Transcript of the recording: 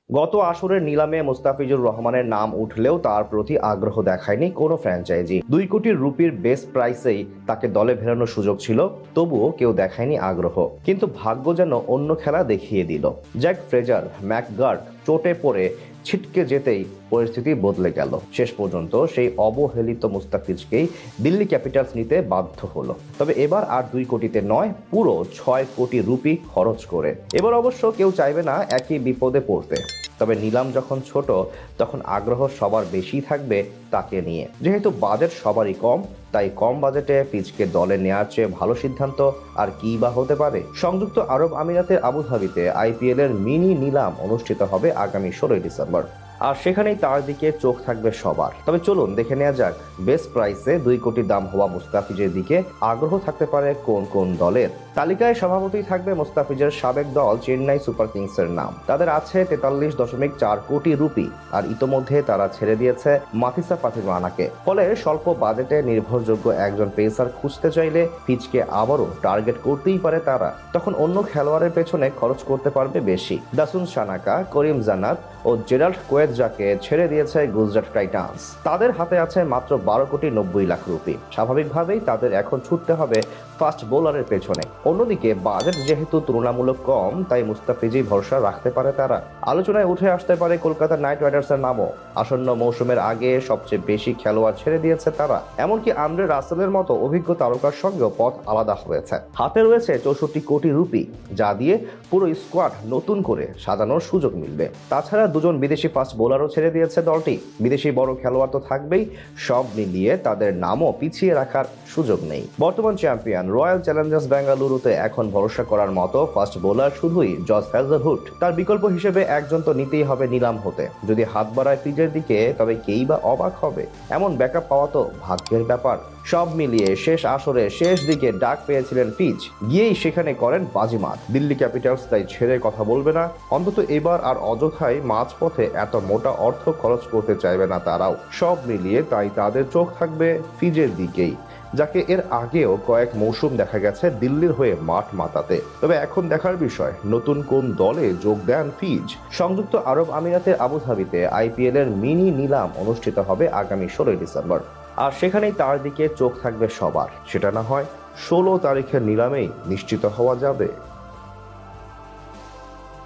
গত আসরের নিলামে মুস্তাফিজুর রহমানের নাম উঠলেও তার প্রতি আগ্রহ দেখায়নি কোনো ফ্র্যাঞ্চাইজি। 2 কোটি রুপির বেস প্রাইসেই তাকে দলে ফেরানোর সুযোগ ছিল, তবুও কেউ দেখায়নি আগ্রহ। কিন্তু ভাগ্য যেন অন্য খেলা দেখিয়ে দিল। জ্যাক ফ্রেজার ম্যাকগার্ট চোটে পড়ে ছিটকে যেতেই পরিস্থিতি বদলে গেল। শেষ পর্যন্ত সেই অবহেলিত মুস্তাফিজকেই দিল্লি ক্যাপিটালস নিতে বাধ্য হলো। তবে এবার আর 2 কোটিতে নয়, পুরো 6 কোটি রুপি খরচ করে। এবার অবশ্য কেউ চাইবে না একই বিপদে পড়তে। তবে নিলাম যখন ছোট, তখন আগ্রহ সবার বেশি থাকবে তাকে নিয়ে। যেহেতু বাজেট সবারই কম, তাই কম বাজেটে পিচকে দলে নেওয়ার চেয়ে ভালো সিদ্ধান্ত আর কি বা হতে পারে। সংযুক্ত আরব আমিরাতের আবুধাবিতে আইপিএল এর মিনি নিলাম অনুষ্ঠিত হবে আগামী 16 ডিসেম্বর। আর সেখানেই তার দিকে চোখ থাকবে সবার। তবে চলুন দেখে নেওয়া যাক বেস্ট প্রাইসে 2 কোটি দাম হওয়া মুস্তাফিজের দিকে আগ্রহ থাকতে পারে কোন কোন দলের। তালিকায় সভাপতি থাকবে মুস্তাফিজের সাবেক দল চেন্নাই সুপার কিংসের নাম। তাদের আছে 43.4 কোটি রুপি। আর ইতোমধ্যে তারা ছেড়ে দিয়েছে মাথিসা পাথিমানাকে। ফলে স্বল্প বাজেটে নির্ভরযোগ্য একজন পেসার খুঁজতে চাইলে পিচকে আবারও টার্গেট করতেই পারে তারা। তখন অন্য খেলোয়াড়ের পেছনে খরচ করতে পারবে বেশি। দাসুন সানাকা, করিম জান্নাত ও জেরাল্ড কোয়েৎজাকে ছেড়ে দিয়েছে গুজরাট টাইটান্স। তাদের হাতে আছে মাত্র 12 কোটি 90 লাখ রুপি। স্বাভাবিকভাবেই তাদের এখন ছুটতে হবে ফাস্ট বোলারের পেছনে। অন্যদিকে বাজেট যেহেতু তুলনামূলক কম, তাই মুস্তাফিজই ভরসা রাখতে পারে তারা। আলোচনায় উঠে আসতে পারে কলকাতা নাইট রাইডার্সের নামও। আসন্ন মৌসুমের আগে সবচেয়ে বেশি খেলোয়াড় ছেড়ে দিয়েছে তারা। এমনকি আন্দ্রে রাসেলের মতো অভিজ্ঞ তারকার সঙ্গেও পথ আলাদা হয়েছে। হাতে রয়েছে 64 কোটি রুপি, যা দিয়ে পুরো স্কোয়াড নতুন করে সাজানোর সুযোগ মিলবে। তাছাড়া 2জন বিদেশি ফাস্ট বোলারও ছেড়ে দিয়েছে দলটি। বিদেশি বড় খেলোয়াড় তো থাকবেই, সব মিলিয়ে তাদের নামও পিছিয়ে রাখার সুযোগ নেই। বর্তমান চ্যাম্পিয়ন রয়্যাল চ্যালেঞ্জার্স বেঙ্গালুরুতে এখন ভরসা করার মতো ফাস্ট বোলার শুধুই জস হ্যাজেলউড। তার বিকল্প হিসেবে একজন তো নিতেই হবে নিলাম হতে। যদি হাত বাড়ায় পিচের দিকে, তবে কেই বা অবাক হবে। এমন ব্যাকআপ পাওয়া তো ভাগ্যের ব্যাপার। সব মিলিয়ে শেষ আসরে শেষ দিকে ডাক পেয়েছিলেন পিচ, গিয়েই সেখানে করেন বাজিমাত। দিল্লি ক্যাপিটালস তাই ছেড়ে কথা বলবে না। অন্তত এবার আর অযথাই মাঝপথে এত মোটা অর্থ খরচ করতে চাইবে না তারাও। সব মিলিয়ে তাই তাদের চোখ থাকবে ফিজের দিকেই, যাকে এর আগেও কয়েক মৌসুম দেখা গেছে দিল্লির হয়ে মাঠ মাতাতে। তবে এখন দেখার বিষয় নতুন কোন দলে যোগ দেন ফিজ। সংযুক্ত আরব আমিরাতের আবুধাবিতে আইপিএল এর মিনি নিলাম অনুষ্ঠিত হবে আগামী 16 ডিসেম্বর। আর সেখানেই তার দিকে চোখ থাকবে সবার। সেটা না হয় 16 তারিখের নিলামেই নিশ্চিত হওয়া যাবে।